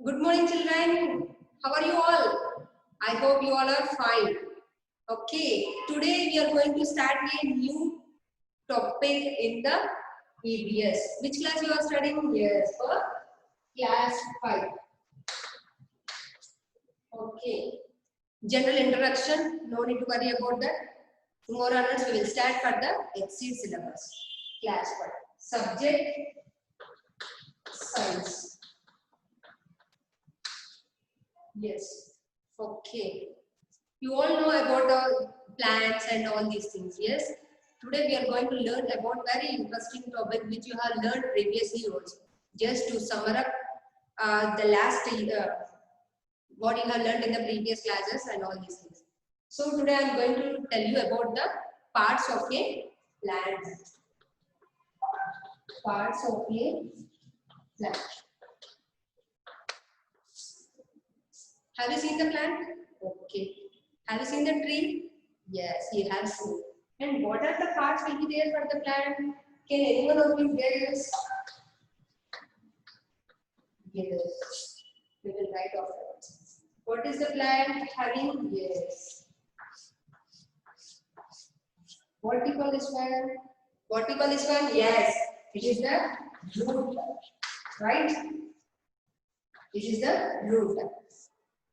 Good morning, children. How are you all? I hope you all are fine. Okay, today we are going to start a new topic in the EBS. Which class you are studying? Yes, for class 5. Okay. General introduction. No need to worry about that. Tomorrow onwards we will start for the exceed syllabus. Class 5. Subject science. Yes. Okay. You all know about plants and all these things. Yes. Today we are going to learn about very interesting topic which you have learned previously also. Just to sum up the last what you have learned in the previous classes and all these things. So today I am going to tell you about the parts of a plant. Parts of a plant. Have you seen the plant? Okay. Have you seen the tree? Yes, you have seen. And what are the parts will be there for the plant? Can anyone of you guess? Yes. We will write off that. What is the plant having? Yes. What we call this one? What we call this one? Yes. It is the root. Right? This is the root.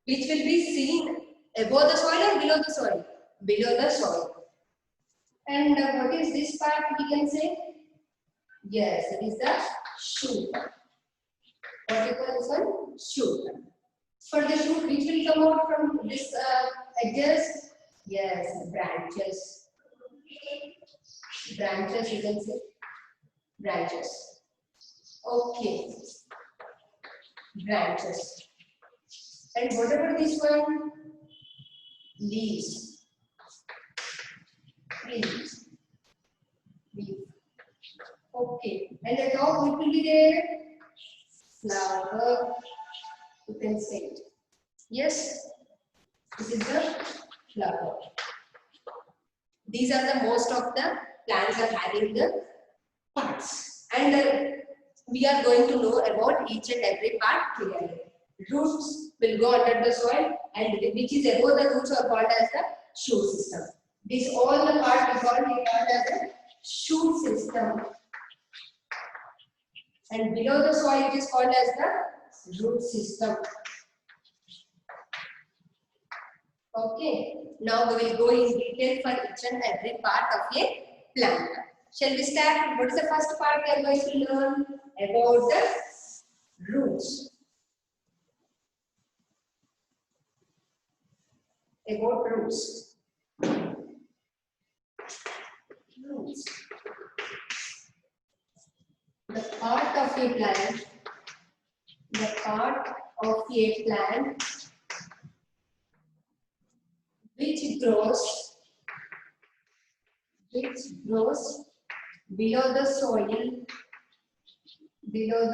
Which will be seen above the soil or below the soil? Below the soil. And what is this part we can say? Yes, it is the shoot. What we call this one? Shoot. For the shoot, which will come out from this edges? Yes, branches. Branches, you can say. Branches. Okay. Branches. And what about this one? Leaves. Leaves. Leaf. Okay. And the top, what will be there? Flower. You can say it. Yes. This is the flower. These are the most of the plants are having the parts. And we are going to know about each and every part clearly. Roots will go under the soil and which is above the roots are called as the shoot system. This all the part is called as the shoot system. And below the soil it is called as the root system. Okay. Now we will go in detail for each and every part of a plant. Shall we start? What is the first part we are going to learn? About the roots. About roots. Roots. The part of a plant. The part of a plant which grows below the soil. Below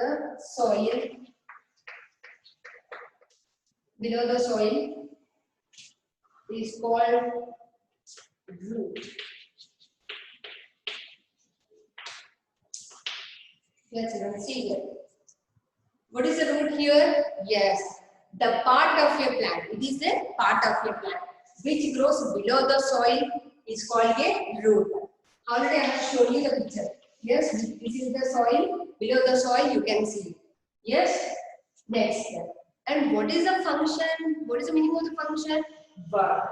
the soil is called root. Yes, you can see here. What is the root here? Yes, the part of your plant. It is the part of your plant which grows below the soil is called a root. Already I have shown you the picture. Yes, this is the soil. Below the soil you can see. Yes. Next step. And what is the function? What is the meaning of the function? Verb.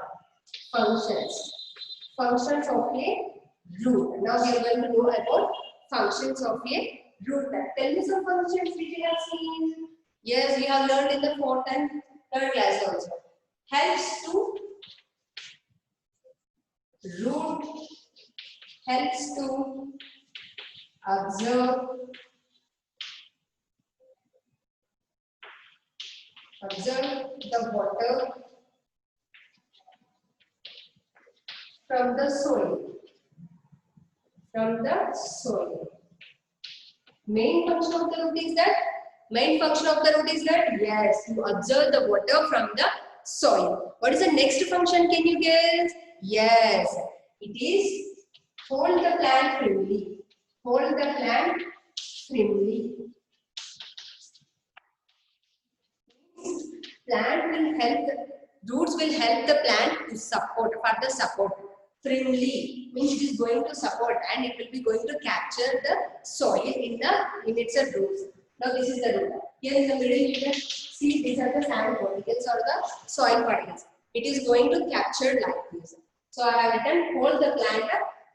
Functions. Functions of a root. Now we are going to know about functions of a root. Tell me some functions which you have seen. Yes, we have learned in the 4th and 3rd class also. Helps to root. Helps to observe the water from the soil. Main function of the root is that? Yes, you observe the water from the soil. What is the next function? Can you guess? Yes, it is hold the plant firmly. Hold the plant firmly. Plant will help, roots will help the plant to support, further support. Firmly means it is going to support and it will be going to capture the soil in its roots. Now this is the root. Here in the middle you can see these are the sand particles or the soil particles. It is going to capture like this. So I have written hold the plant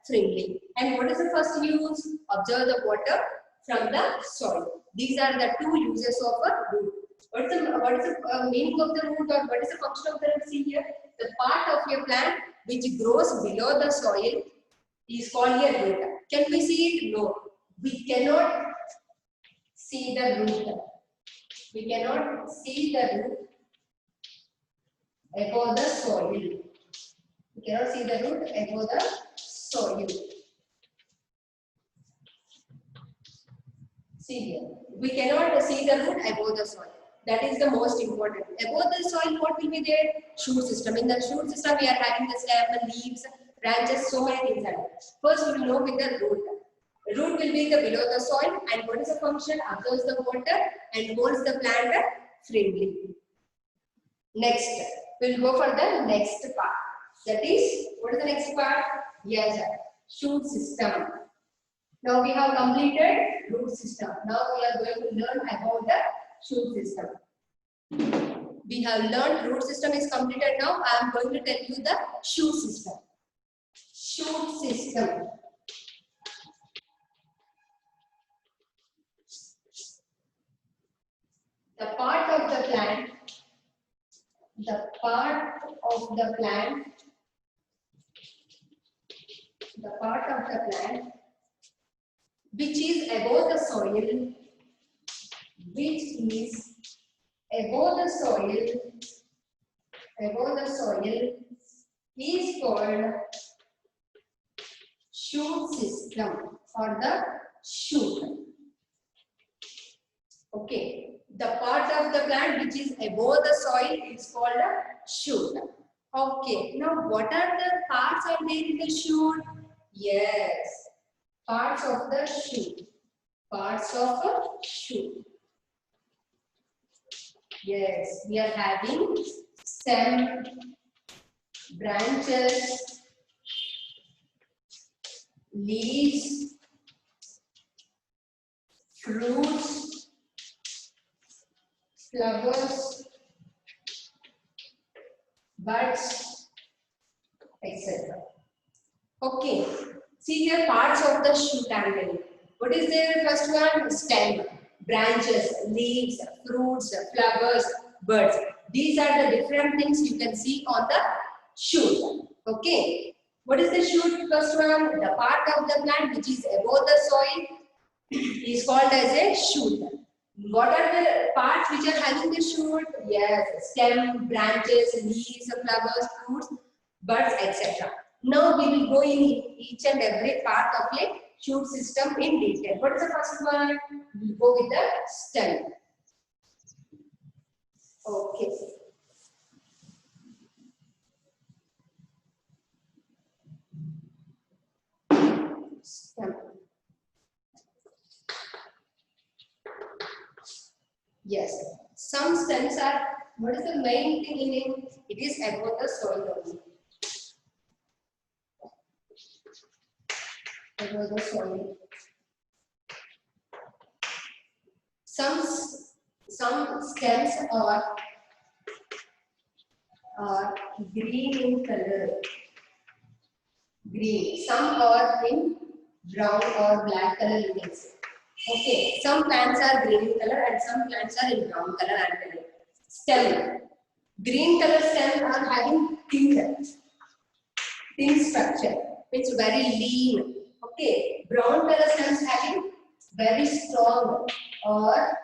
firmly. And what is the first use? Observe the water from the soil. These are the two uses of a root. What is the meaning of the root or what is the function of the root? See here, the part of your plant which grows below the soil is called a root. Can we see it? No. We cannot see the root. We cannot see the root above the soil. We cannot see the root above the soil. See here. We cannot see the root above the soil. That is the most important. Above the soil, what will be there? Shoot system. In the shoot system, we are having the stem, leaves, branches, so many things are there. First, we will know with the root. The root will be below the soil, and what is the function? Absorbs the water and holds the plant firmly. Next, we will go for the next part. That is, what is the next part? Yes, shoot system. Now we have completed root system. Now we are going to learn about the shoot system. We have learned root system is completed. Now I am going to tell you the shoot system. Shoot system. The part of the plant which is above the soil, is called shoot system or the shoot. Okay, the part of the plant which is above the soil is called a shoot. Okay, now what are the parts are there in the shoot? Yes, parts of the shoot. Parts of a shoot. Yes, we are having stem, branches, leaves, fruits, flowers, buds, etc. Okay, see here parts of the shoot I am telling. What is there? First one, stem, branches, leaves, fruits, flowers, birds. These are the different things you can see on the shoot. Okay, what is the shoot? First one, the part of the plant which is above the soil is called as a shoot. What are the parts which are having the shoot? Yes, stem, branches, leaves, flowers, fruits, birds, etc. Now we will go in each and every part of a shoot system in detail. What is the first one? We will go with the stem. Okay. Stem. Yes, some stems are, what is the main thing in it? It is above the soil only. Above the soil. Some stems are green in color. Green. Some are in brown or black color, you can say. Okay, some plants are green in color and some plants are in brown color and color. Stem. Green color stems are having thin structure. It's very lean. Okay, brown color stems having very strong or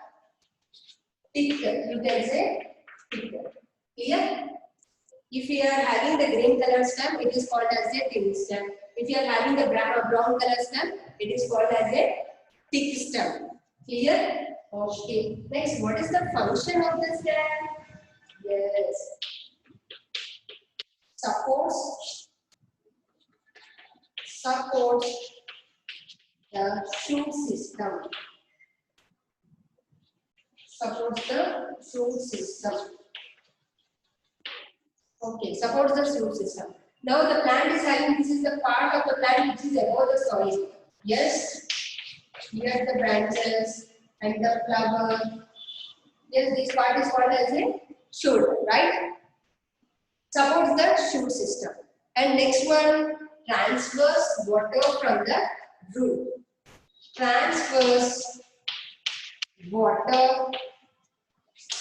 thick. You can say thick. Clear? If you are having the green color stem, it is called as a thin stem. If you are having the brown color stem, it is called as a thick stem. Clear? Okay. Next, what is the function of the stem? Yes. Supports the shoot system. Supports the shoot system. Okay, supports the root system. Now the plant is having, this is the part of the plant which is above the soil. Yes, here the branches and the flower. Yes, this part is called as a shoot, right? Supports the shoot system. And next one, transfers water from the root. Transfers water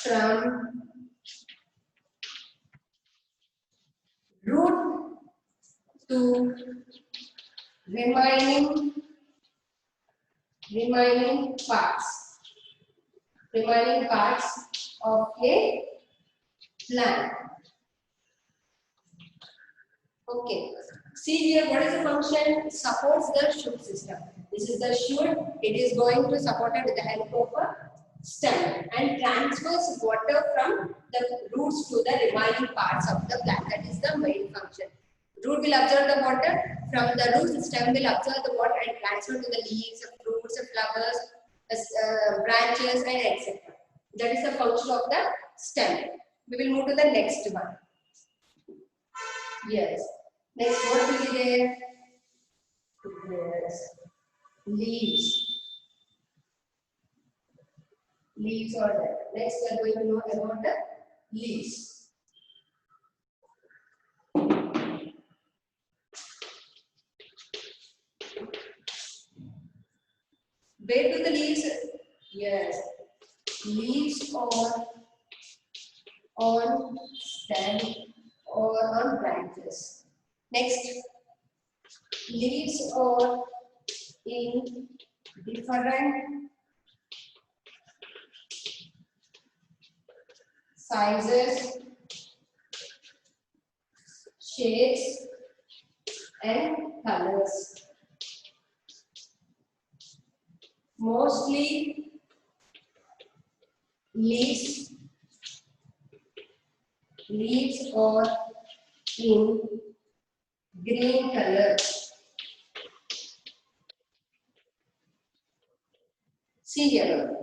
from root to remaining parts of a plant. Okay. See here, what is the function? Supports the shoot system. This is the shoot. It is going to support it with the help of a stem and transfers water from the roots to the remaining parts of the plant. That is the main function. Root will absorb the water from the roots. Stem will absorb the water and transfer to the leaves, fruits, flowers, branches, and etc. That is the function of the stem. We will move to the next one. Yes. Next, what will be there? Yes. Leaves. Leaves are there. Next, we are going to know about the leaves. Where do the leaves? Yes. Leaves are on stem or on branches. Next, leaves are in different sizes, shapes, and colors. Mostly leaves are in green color. See here.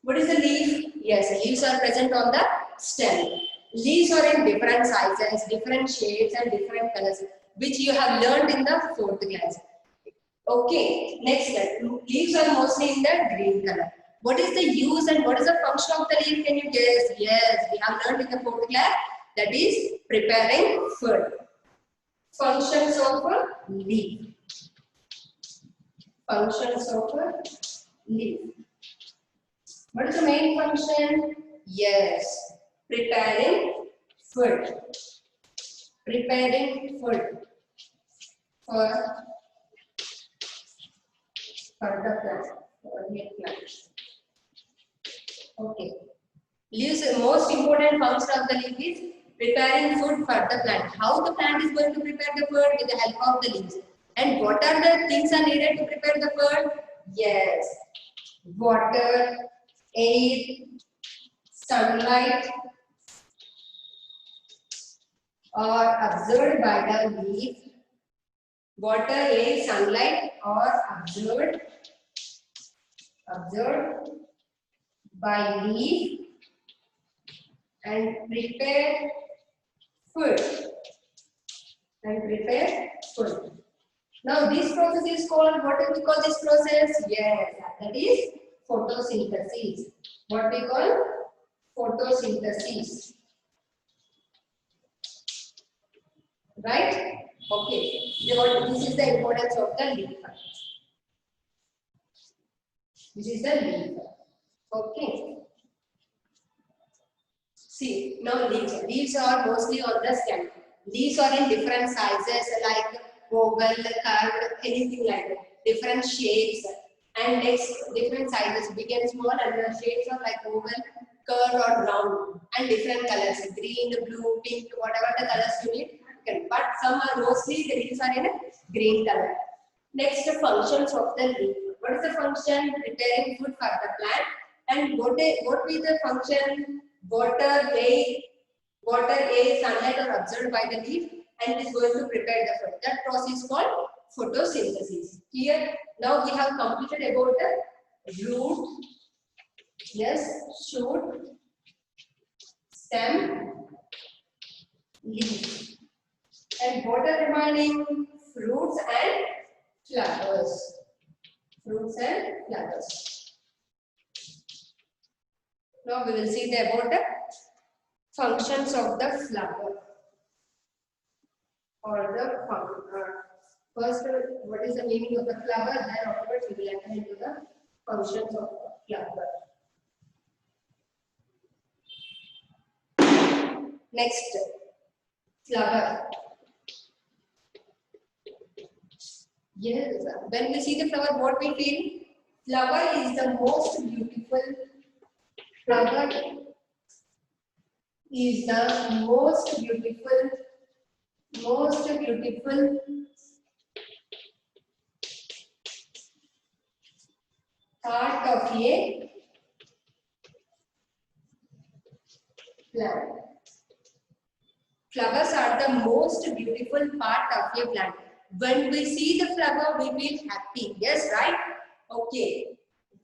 What is the leaf? Yes, leaves are present on the stem. Leaves are in different sizes, different shapes, and different colors, which you have learned in the 4th class. Okay, next slide. Leaves are mostly in the green color. What is the use and what is the function of the leaf? Can you guess? Yes, we have learned in the 4th class. That is preparing food. Functions of a leaf. Functions of a leaf. What is the main function? Yes, preparing food. Preparing food for the plant. Okay. Leaves, the most important function of the leaf is preparing food for the plant. How the plant is going to prepare the food? With the help of the leaves. And what are the things are needed to prepare the food? Yes, water, air, sunlight are absorbed by the leaf. Water, air, sunlight are absorbed by leaf and prepare food. Now this process is called, what do we call this process? Yes, that is photosynthesis. What we call photosynthesis. Right? Okay. This is the importance of the leaf. This is the leaf. Okay. See, now leaves. Leaves are mostly on the stem. Leaves are in different sizes like oval, curved, anything like that. Different shapes and next different sizes, big and small, and the shapes are like oval, curved or round, and different colors, green, blue, pink, whatever the colors you need. But some are mostly the leaves are in a green color. Next, the functions of the leaf. What is the function? Preparing food for the plant. And what is the function? Water, air, sunlight are absorbed by the leaf and it is going to prepare the food. That process is called photosynthesis. Here, now we have completed about the root, yes, shoot, stem, leaf. And what are remaining? Fruits and flowers. Fruits and flowers. Now we will see about the functions of the flower or the flower. First, what is the meaning of the flower? Then afterwards we will enter into the functions of the flower. Next, flower. Yes, when we see the flower, what we feel? Flower is the most beautiful. Flower is the most beautiful part of a plant. Flowers are the most beautiful part of a plant. When we see the flower, we feel happy. Yes, right? Okay.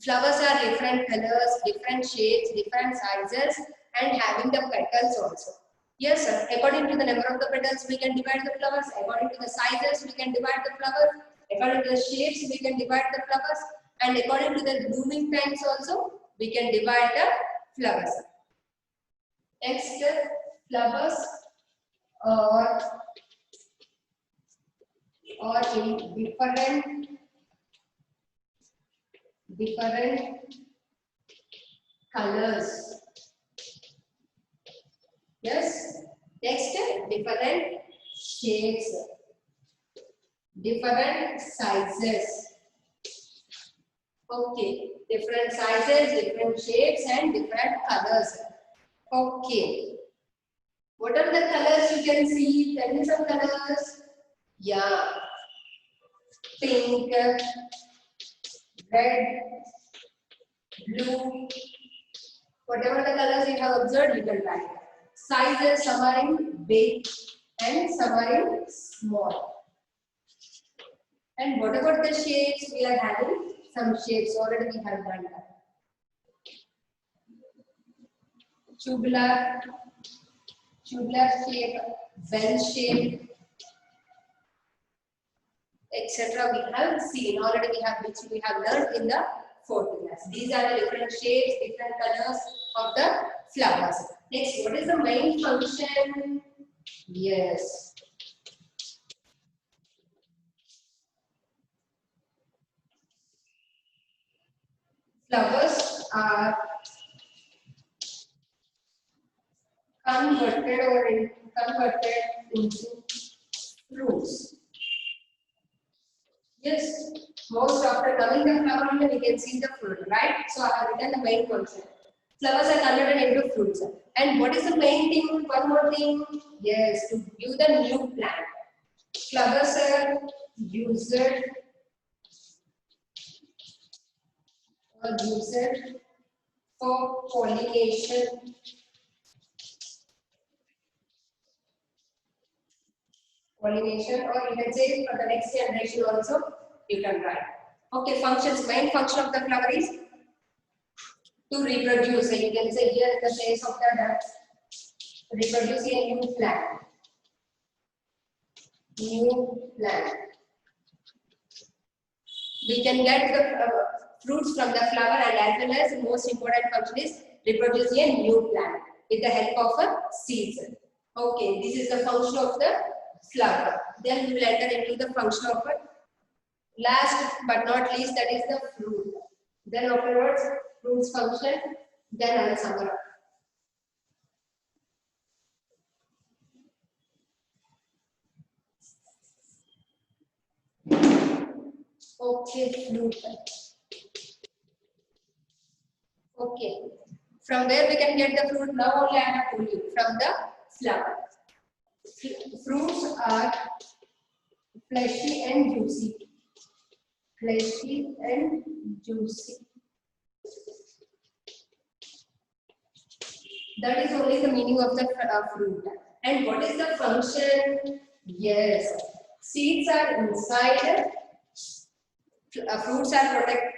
Flowers are different colors, different shapes, different sizes, and having the petals also. Yes, sir. According to the number of the petals, we can divide the flowers. According to the sizes, we can divide the flowers. According to the shapes, we can divide the flowers. And according to the blooming times also, we can divide the flowers. Next, flowers or in different colors. Yes. Next, different shapes, different sizes. Okay, different sizes, different shapes, and different colors. Okay. What are the colors you can see? Tell me some colors. Yeah. Pink, red, blue. Whatever the colors you have observed, you can write. Sizes, some are in big and some are in small. And what about the shapes? We are having some shapes already. We have done that. Tubular shape, well shape, etc. We have seen already. Which we have learned in the fourth class. These are the different shapes, different colors of the flowers. Next, what is the main function? Yes. Flowers are converted into fruits. Yes, most after coming the flower only we can see the fruit, right? So I have written the main function. Flowers are converted into fruits. And what is the main thing? One more thing. Yes, to give the new plant. Flowers are used for pollination. Or you can say for the next generation also you can write. Okay, functions. Main function of the flower is to reproduce. So you can say here in the case of the duck, reproduce a new plant. We can get the fruits from the flower, and as well as the most important function is reproduce a new plant with the help of a seeds. Okay, this is the function of the flower. Then we will enter into the function of a last but not least, that is the fruit. Then afterwards, fruits function. Then I will summarize. Okay, fruit. Okay. From where we can get the fruit? Now only I have told you. From the flower. Fruits are fleshy and juicy. Fleshy and juicy. That is only the meaning of the fruit. And what is the function? Yes. Seeds are inside. Fruits are protected.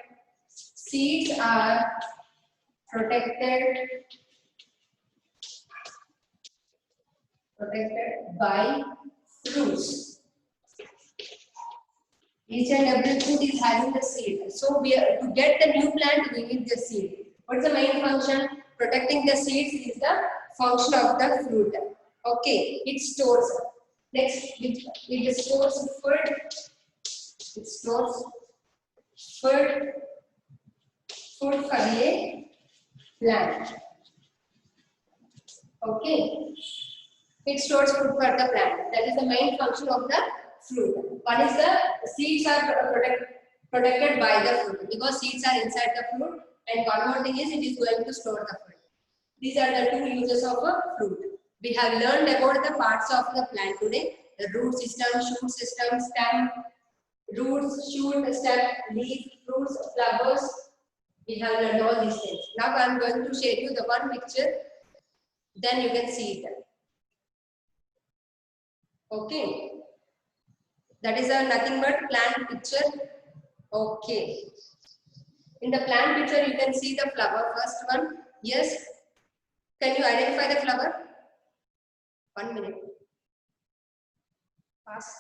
Seeds are protected protected by fruits. Each and every fruit is having the seed. So we are, to get the new plant, we need the seed. What's the main function? Protecting the seeds is the function of the fruit. Okay, it stores. Next, it stores food. It stores food for a plant. Okay. It stores food for the plant. That is the main function of the fruit. One is the seeds are protected by the fruit because seeds are inside the fruit, and one more thing is it is going to store the fruit. These are the two uses of a fruit. We have learned about the parts of the plant today: the root system, shoot system, stem, roots, shoot, stem, leaf, fruits, flowers. We have learned all these things. Now I am going to share you the one picture. Then you can see it. Okay. That is a nothing but plant picture. Okay. In the plant picture, you can see the flower. First one. Yes. Can you identify the flower? 1 minute. Fast.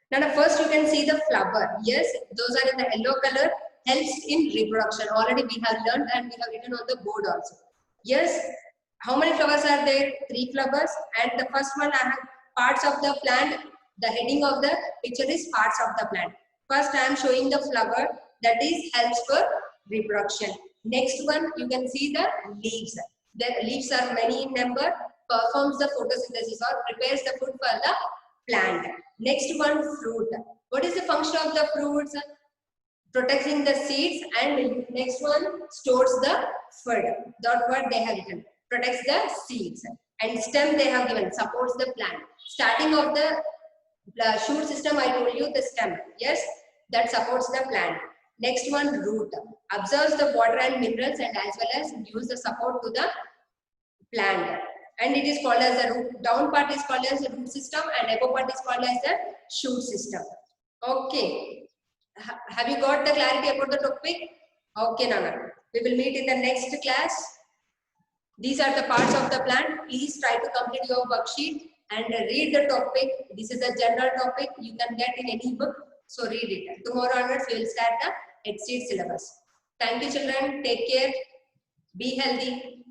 Now, first you can see the flower. Yes, those are in the yellow color. Helps in reproduction. Already we have learned and we have written on the board also. Yes. How many flowers are there? 3 flowers. And the first one I have parts of the plant. The heading of the picture is parts of the plant. First I am showing the flower, that is helps for reproduction. Next one you can see the leaves. The leaves are many in number, performs the photosynthesis or prepares the food for the plant. Next one, fruit. What is the function of the fruits? Protecting the seeds, and next one stores the food. That what they have written. Protects the seeds. And stem they have given, supports the plant. Starting of the shoot system, I told you the stem. Yes, that supports the plant. Next one, root. Absorbs the water and minerals and as well as gives the support to the plant. And it is called as the root. Down part is called as the root system and above part is called as the shoot system. Okay. Have you got the clarity about the topic? Okay, Nana. We will meet in the next class. These are the parts of the plant. Please try to complete your worksheet and read the topic. This is a general topic you can get in any book. So read it. Tomorrow onwards we will start the Exceed syllabus. Thank you children. Take care. Be healthy.